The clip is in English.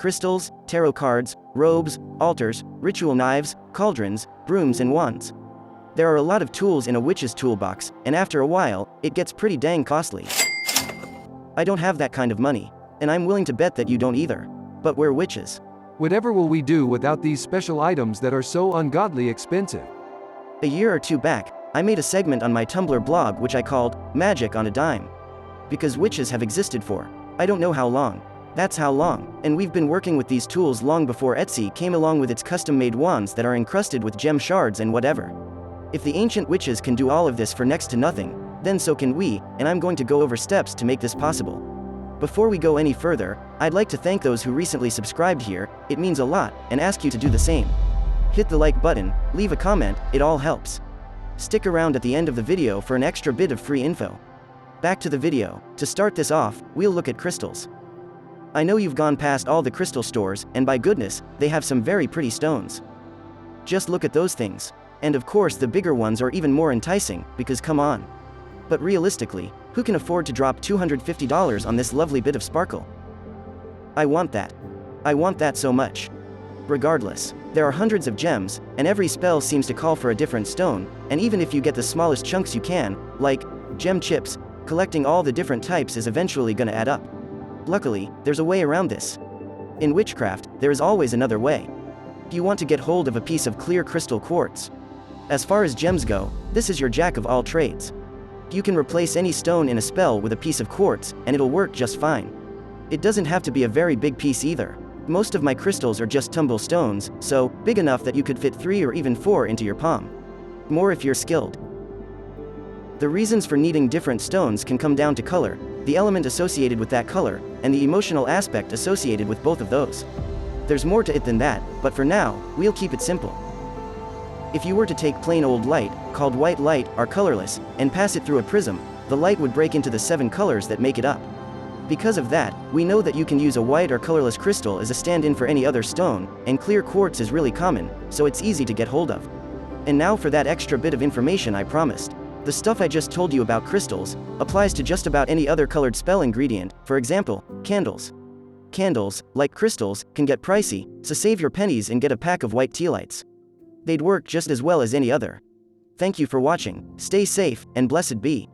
crystals, tarot cards, robes, altars, ritual knives, cauldrons, brooms and wands. There are a lot of tools in a witch's toolbox, and after a while, it gets pretty dang costly. I don't have that kind of money, and I'm willing to bet that you don't either. But we're witches. Whatever will we do without these special items that are so ungodly expensive? A year or two back, I made a segment on my Tumblr blog which I called Magick on a Dime. Because witches have existed for, I don't know how long. That's how long, and we've been working with these tools long before Etsy came along with its custom-made wands that are encrusted with gem shards and whatever. If the ancient witches can do all of this for next to nothing, then so can we, and I'm going to go over steps to make this possible. Before we go any further, I'd like to thank those who recently subscribed here, it means a lot, and ask you to do the same. Hit the like button, leave a comment, it all helps. Stick around at the end of the video for an extra bit of free info. Back to the video. To start this off, we'll look at crystals. I know you've gone past all the crystal stores, and by goodness, they have some very pretty stones. Just look at those things. And of course the bigger ones are even more enticing, because come on. But realistically, who can afford to drop $250 on this lovely bit of sparkle? I want that. I want that so much. Regardless, there are hundreds of gems, and every spell seems to call for a different stone, and even if you get the smallest chunks you can, like gem chips, collecting all the different types is eventually gonna add up. Luckily, there's a way around this. In witchcraft, there is always another way. You want to get hold of a piece of clear crystal quartz. As far as gems go, this is your jack of all trades. You can replace any stone in a spell with a piece of quartz, and it'll work just fine. It doesn't have to be a very big piece either. Most of my crystals are just tumble stones, so big enough that you could fit 3 or even 4 into your palm. More if you're skilled. The reasons for needing different stones can come down to color, the element associated with that color, and the emotional aspect associated with both of those. There's more to it than that, but for now, we'll keep it simple. If you were to take plain old light, called white light, or colorless, and pass it through a prism, the light would break into the 7 colors that make it up. Because of that, we know that you can use a white or colorless crystal as a stand-in for any other stone, and clear quartz is really common, so it's easy to get hold of. And now for that extra bit of information I promised. The stuff I just told you about crystals applies to just about any other colored spell ingredient, for example, candles. Candles, like crystals, can get pricey, so save your pennies and get a pack of white tea lights. They'd work just as well as any other. Thank you for watching, stay safe, and blessed be.